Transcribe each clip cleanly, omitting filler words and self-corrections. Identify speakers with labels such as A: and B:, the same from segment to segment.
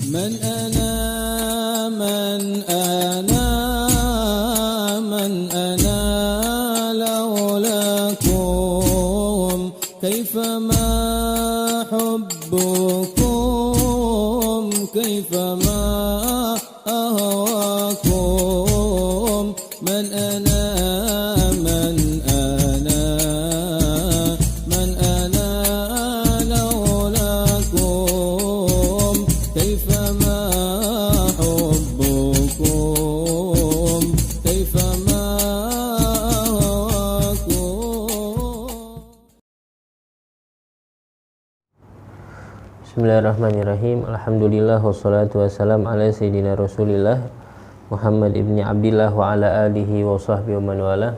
A: من أنا من أنا من أنا لولاكم كيفما حبكم كيفما أهواكم من أنا من أنا من أنا لولاكم كيفما حبكم كيفما أهواكم.
B: Bismillahirrahmanirrahim. Alhamdulillah wassalatu wassalam ala sayyidina Rasulillah Muhammad ibni Abdillah wa ala alihi wa sahbihi wa man wala.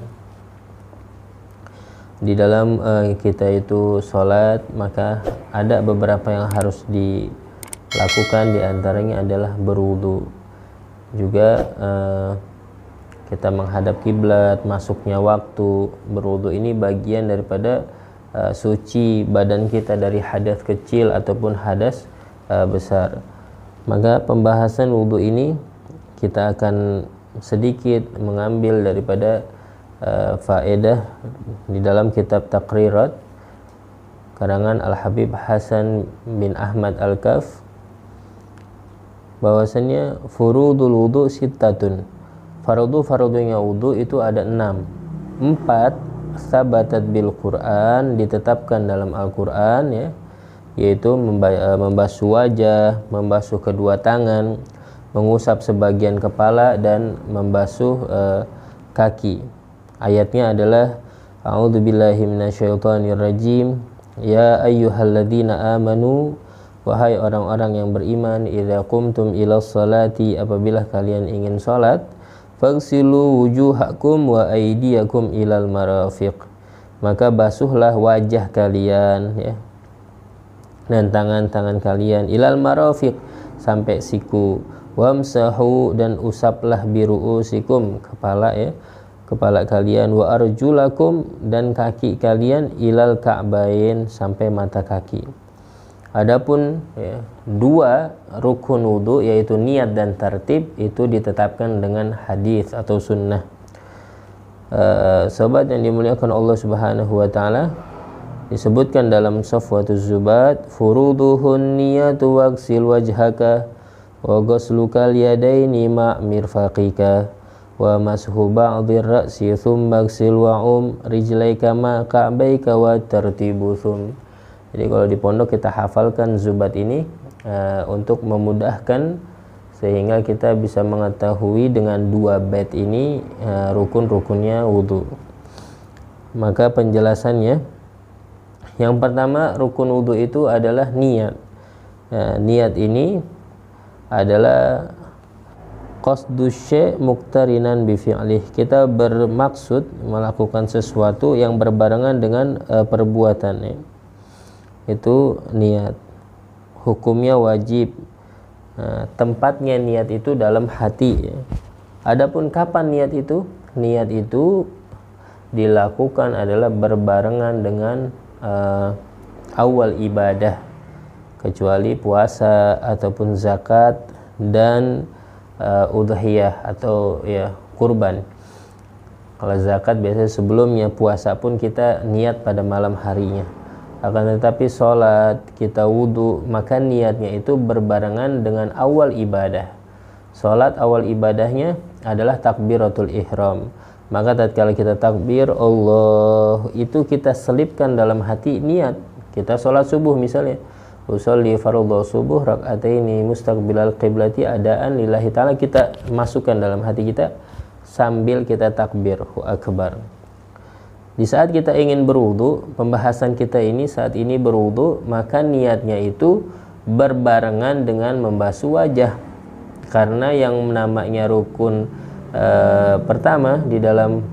B: Di dalam kita itu salat, maka ada beberapa yang harus dilakukan, di antaranya adalah berwudu. Juga kita menghadap kiblat, masuknya waktu. Berwudu ini bagian daripada suci badan kita dari hadas kecil ataupun hadas besar. Maka pembahasan wudu ini kita akan sedikit mengambil daripada faedah di dalam kitab Taqrirat karangan Al-Habib Hasan bin Ahmad Al-Kaf, bahwasanya furudul wudu sittatun, fardu-fardunya wudu itu ada 6. 4 sabatat bil Quran, ditetapkan dalam Al-Quran, ya, yaitu membasuh wajah, membasuh kedua tangan, mengusap sebagian kepala, dan membasuh kaki. Ayatnya adalah A'udzubillahi minasyaitonirrajim, ya ayyuhalladzina amanu, wahai orang-orang yang beriman, idza qumtum ilas salati, apabila kalian ingin salat, faghsilu wujuhakum wa aydiyakum ilal marafiq, maka basuhlah wajah kalian, ya, dan tangan-tangan kalian ilal marafiq, sampai siku, wamsahu, dan usaplah biruusikum, kepala, ya, kepala kalian, wa arjulakum, dan kaki kalian ilal ka'bain, sampai mata kaki. Adapun, ya, 2 rukun wudu, yaitu niat dan tartib, itu ditetapkan dengan hadis atau sunnah. Sobat yang dimuliakan Allah Subhanahu wa taala, disebutkan dalam Safwatuz Zubat, furuduhun niyatu wagsil wajhaka wa ghuslukal yadaini ma' mirfaqika wa mashu ba'dhir ra'si thumma gsil wa'um rijlaika ma ka'baika wa tartibu thum. Jadi kalau di pondok kita hafalkan Zubat ini untuk memudahkan, sehingga kita bisa mengetahui dengan 2 bait ini rukun-rukunnya wudu. Maka penjelasannya, yang pertama, rukun wudu itu adalah niat. Niat ini adalah qasdus syai' muqtarinan bi fi'lih. Kita bermaksud melakukan sesuatu yang berbarengan dengan perbuatannya. Itu niat. Hukumnya wajib. Tempatnya niat itu dalam hati, ya. Adapun kapan niat itu? Niat itu dilakukan adalah berbarengan dengan awal ibadah, kecuali puasa ataupun zakat dan udhiyah atau, ya, kurban. Kalau zakat biasanya sebelumnya, puasa pun kita niat pada malam harinya. Akan tetapi sholat, kita wudu, maka niatnya itu berbarengan dengan awal ibadah. Sholat awal ibadahnya adalah takbiratul ihram. Maka tatkala kita takbir Allah, itu kita selipkan dalam hati niat. Kita sholat subuh misalnya, usolli fardhu subuh rak'ataini mustaqbilal qiblati adaan lillahi ta'ala, kita masukkan dalam hati kita sambil kita takbir Allahu akbar. Di saat kita ingin berwudu, pembahasan kita ini saat ini berwudu, maka niatnya itu berbarengan dengan membasuh wajah. Karena yang namanya rukun pertama di dalam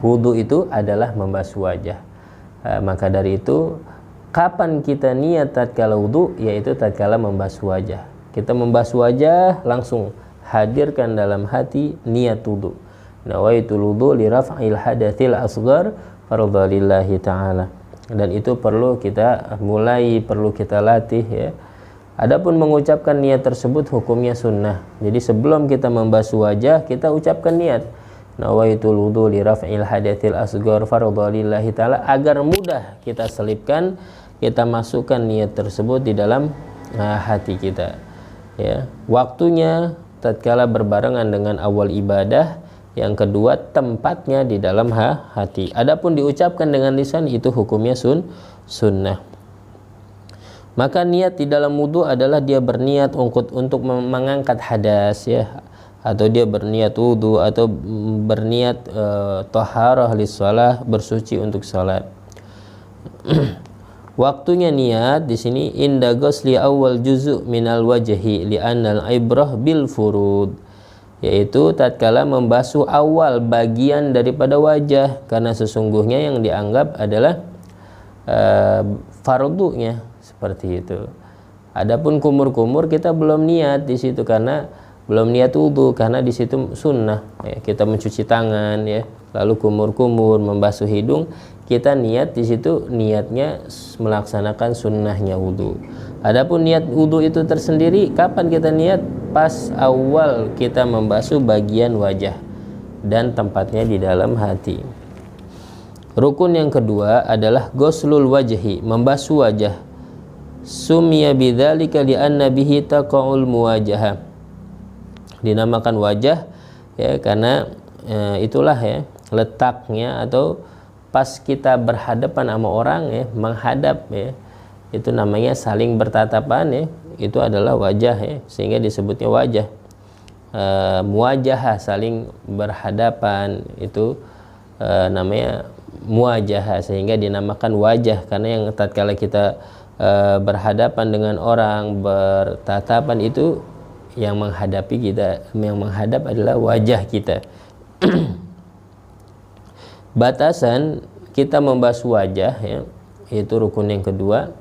B: wudu itu adalah membasuh wajah. Maka dari itu, kapan kita niat tatkala wudu? Yaitu tatkala membasuh wajah. Kita membasuh wajah, langsung hadirkan dalam hati niat wudu. Nawaitul wudu li raf'il hadatsil asghar fardhalillahi ta'ala. Dan itu perlu kita mulai, perlu kita latih, ya. Adapun mengucapkan niat tersebut hukumnya sunnah. Jadi sebelum kita membasuh wajah, kita ucapkan niat. Nawaitul wudu li raf'il hadatsil asghar fardhu lillahi ta'ala, agar mudah kita selipkan, kita masukkan niat tersebut di dalam hati kita. Ya, waktunya tatkala berbarengan dengan awal ibadah, yang kedua tempatnya di dalam hati. Adapun diucapkan dengan lisan itu hukumnya sunnah. Maka niat di dalam wudu adalah dia berniat untuk mengangkat hadas, ya, atau dia berniat wudu, atau berniat taharah lis-shalah, bersuci untuk salat. Waktunya niat di sini inda ghusli awal juzu' minal wajhi li'annal ibrah bil furud, yaitu tatkala membasuh awal bagian daripada wajah, karena sesungguhnya yang dianggap adalah fardunya, seperti itu. Adapun kumur-kumur kita belum niat di situ, karena belum niat wudu, karena di situ sunnah, ya, kita mencuci tangan, ya, lalu kumur-kumur, membasuh hidung, kita niat di situ niatnya melaksanakan sunnahnya wudu. Adapun niat wudu itu tersendiri, kapan kita niat? Pas awal kita membasuh bagian wajah dan tempatnya di dalam hati. Rukun yang kedua adalah ghuslul wajhi, membasuh wajah. Sumya bidzalika li'anna bihi taqa'ul muwajahah. Dinamakan wajah, ya, karena itulah, ya, letaknya atau pas kita berhadapan sama orang, ya, menghadap, ya, itu namanya saling bertatapan, ya, itu adalah wajah, ya, sehingga disebutnya wajah. Muwajahah, saling berhadapan, itu namanya muwajahah, sehingga dinamakan wajah, karena yang tatkala kita berhadapan dengan orang, bertatapan, itu yang menghadapi kita, yang menghadap adalah wajah kita. Batasan kita membasuh wajah, ya, yaitu rukun yang kedua,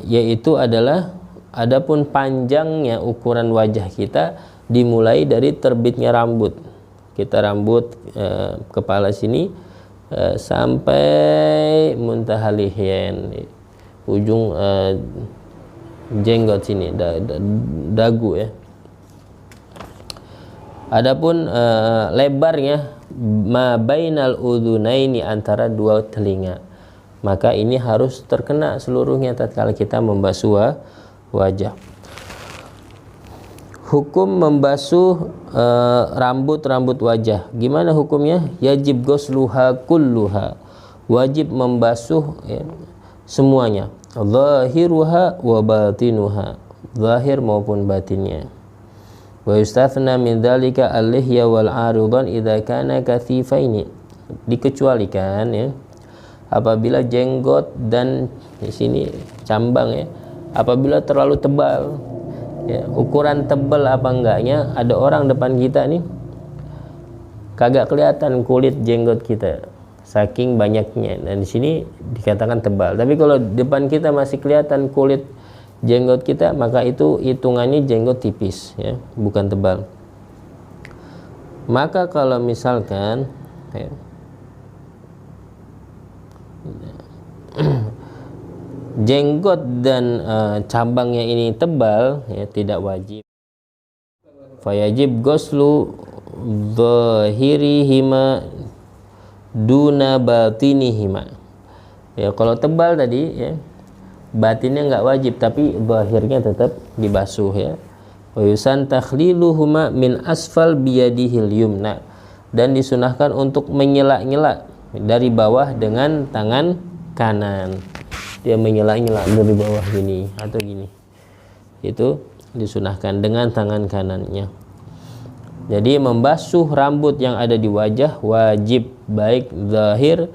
B: yaitu adalah adapun panjangnya ukuran wajah kita dimulai dari terbitnya rambut. Kita rambut kepala sini sampai muntahal lihyan, ujung jenggot sini, dagu, ya. Adapun lebarnya ma bainal udhunaini, antara dua telinga, maka ini harus terkena seluruhnya tatkala kita membasuh wajah. Hukum membasuh rambut wajah, gimana hukumnya? Yajib ghusluha kulluha, wajib membasuh, ya, semuanya, zahiruha wa batinuha, zahir maupun batinnya. Wa yustathna min dzalika al-lihya wal 'aridan idza kana kathifaini, dikecualikan, ya, apabila jenggot dan di sini cambang, ya, apabila terlalu tebal, ya, ukuran tebal apa enggaknya, ada orang depan kita nih kagak kelihatan kulit jenggot kita saking banyaknya, dan di sini dikatakan tebal. Tapi kalau depan kita masih kelihatan kulit jenggot kita, maka itu hitungannya jenggot tipis, ya, bukan tebal. Maka kalau misalkan, ya, jenggot dan cabangnya ini tebal, ya, tidak wajib. Fayajib ghuslu dhahirihima duna batinihima, ya, kalau tebal tadi, ya, batinnya nggak wajib, tapi zahirnya tetap dibasuh, ya. Wa yusan takhliluhuma min asfal biyadihil yumna, dan disunahkan untuk menyela-nyela dari bawah dengan tangan kanan. Dia menyela-nyela dari bawah gini atau gini, itu disunahkan dengan tangan kanannya. Jadi membasuh rambut yang ada di wajah wajib, baik zahir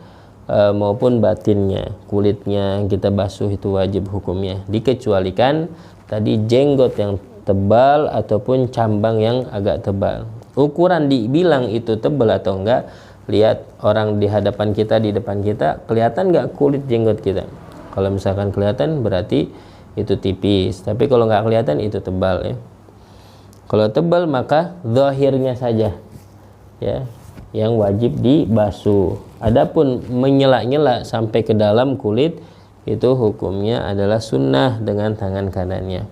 B: maupun batinnya, kulitnya kita basuh itu wajib hukumnya. Dikecualikan tadi jenggot yang tebal ataupun cambang yang agak tebal. Ukuran dibilang itu tebal atau enggak, lihat orang di hadapan kita, di depan kita, kelihatan enggak kulit jenggot kita. Kalau misalkan kelihatan berarti itu tipis, tapi kalau enggak kelihatan itu tebal, ya. Kalau tebal maka zahirnya saja, ya, yang wajib dibasuh. Adapun menyela-nyela sampai ke dalam kulit itu hukumnya adalah sunnah dengan tangan kanannya.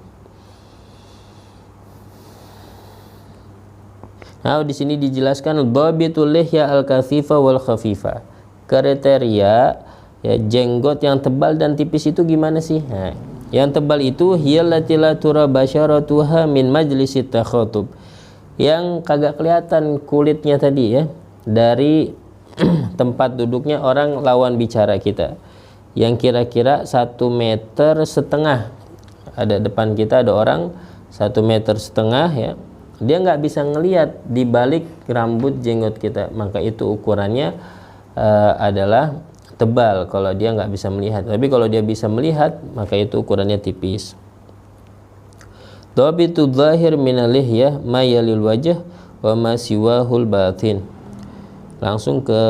B: Nah, di sini dijelaskan dhabitul lihya al-kathifa wal khafifa. Kriteria ya jenggot yang tebal dan tipis itu gimana sih? Nah, yang tebal itu hiyallati la tura basyaratuha min majlisit takhatub. Yang kagak kelihatan kulitnya tadi ya dari tempat duduknya orang lawan bicara kita. Yang kira-kira 1,5 meter. Ada depan kita ada orang 1,5 meter ya. Dia nggak bisa ngelihat di balik rambut jenggot kita, maka itu ukurannya adalah tebal kalau dia nggak bisa melihat. Tapi kalau dia bisa melihat, maka itu ukurannya tipis. Dhabitu dzahir minal lihyah ma yalil wajh wa ma siwahul batin. Langsung ke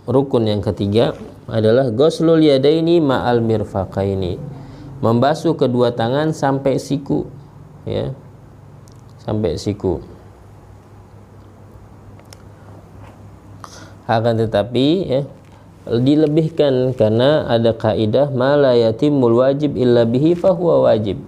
B: rukun yang ketiga adalah ghuslul yadaini ma'al mirfaqaini. Membasuh kedua tangan sampai siku ya. Sampai siku. Akan tetapi ya dilebihkan karena ada kaidah ma la yatimul wajib illa bihi fahuwa wajib.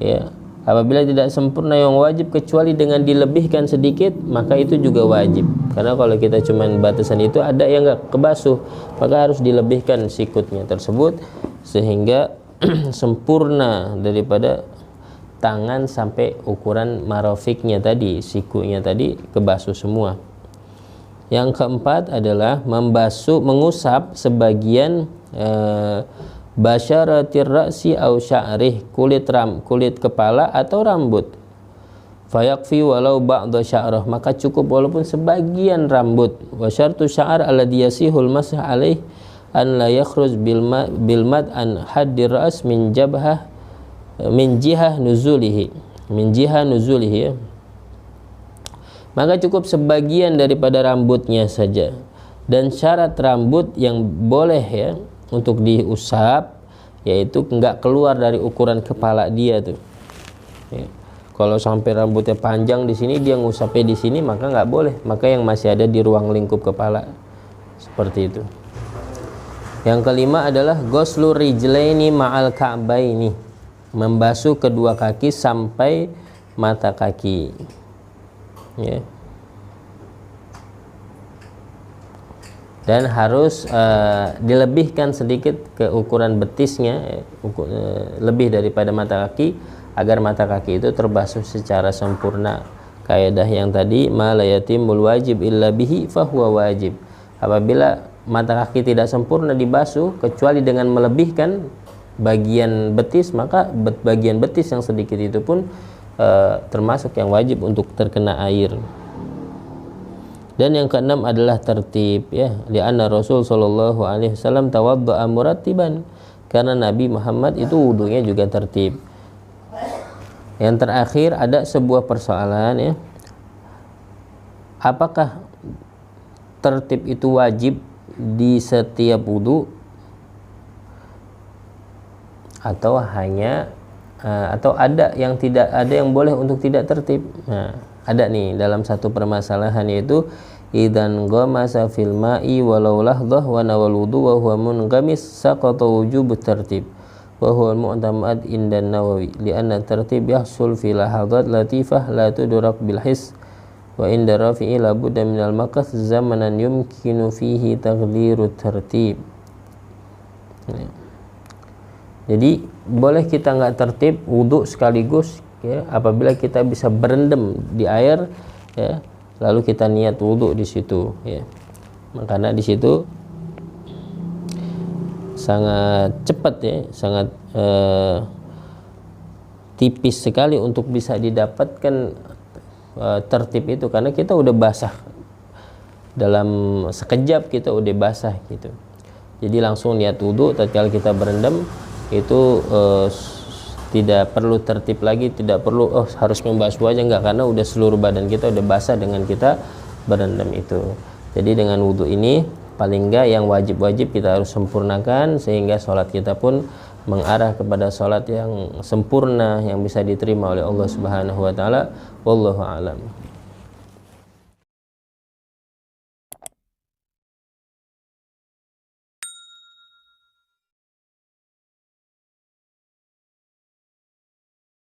B: Ya, apabila tidak sempurna yang wajib kecuali dengan dilebihkan sedikit, maka itu juga wajib. Karena kalau kita cuman batasan itu ada yang enggak kebasuh, maka harus dilebihkan sikutnya tersebut sehingga sempurna daripada tangan sampai ukuran marafiknya tadi, sikunya tadi kebasuh semua. Yang keempat adalah mengusap sebagian basyaratir ra'si au sya'rih, kulit kepala atau rambut. Fayakfi walau ba'da sya'rah, maka cukup walaupun sebagian rambut. Wa syartu sya'ar alladhi yasihul masah alaih an la yakhruj bil mad an haddir ra's min jabhah min jihah nuzulihi ya. Maka cukup sebagian daripada rambutnya saja, dan syarat rambut yang boleh ya untuk diusap yaitu enggak keluar dari ukuran kepala dia tuh ya. Kalau sampai rambutnya panjang di sini, dia ngusapnya di sini, maka enggak boleh, maka yang masih ada di ruang lingkup kepala seperti itu. Yang kelima adalah ghuslu rijlaini ma'al ka'baini, membasuh kedua kaki sampai mata kaki ya. Dan harus dilebihkan sedikit ke ukuran betisnya lebih daripada mata kaki agar mata kaki itu terbasuh secara sempurna. Kaidah yang tadi ma la yatimul wajib illa bihi fahuwa wajib. Apabila mata kaki tidak sempurna dibasuh kecuali dengan melebihkan bagian betis, maka bagian betis yang sedikit itu pun termasuk yang wajib untuk terkena air. Dan yang keenam adalah tertib ya. Lianna Rasul sallallahu alaihi wasallam tawaddaa murattiban, karena Nabi Muhammad itu wudunya juga tertib. Yang terakhir ada sebuah persoalan ya. Apakah tertib itu wajib di setiap wudu atau hanya atau ada yang tidak, ada yang boleh untuk tidak tertib? Nah, ada nih dalam satu permasalahan, yaitu idan ghamasa fil ma'i walau lahdhah wa nawal wudu wa huwa mungamis saqata wujub tertib wa huwa al-mu'tamad inda Nawawi li'anna tertib yahsul fi lahadat latifah la tudrak bil his wa inda rafi'i la budda min al-maqath zamanan yumkinu fihi taghliru tertib. Jadi boleh kita nggak tertib wudu sekaligus ya, apabila kita bisa berendam di air ya, lalu kita niat wudu di situ ya. Karena di situ sangat cepat ya, sangat tipis sekali untuk bisa didapatkan tertib itu, karena kita udah basah dalam sekejap, kita udah basah gitu. Jadi langsung niat wudu tatkala kita berendam itu tidak perlu tertib lagi, tidak perlu harus membasuh aja, enggak, karena udah seluruh badan kita udah basah dengan kita berendam itu. Jadi dengan wudu ini paling enggak yang wajib-wajib kita harus sempurnakan sehingga sholat kita pun mengarah kepada sholat yang sempurna yang bisa diterima oleh Allah Subhanahu wa taala. Wallahu a'lam.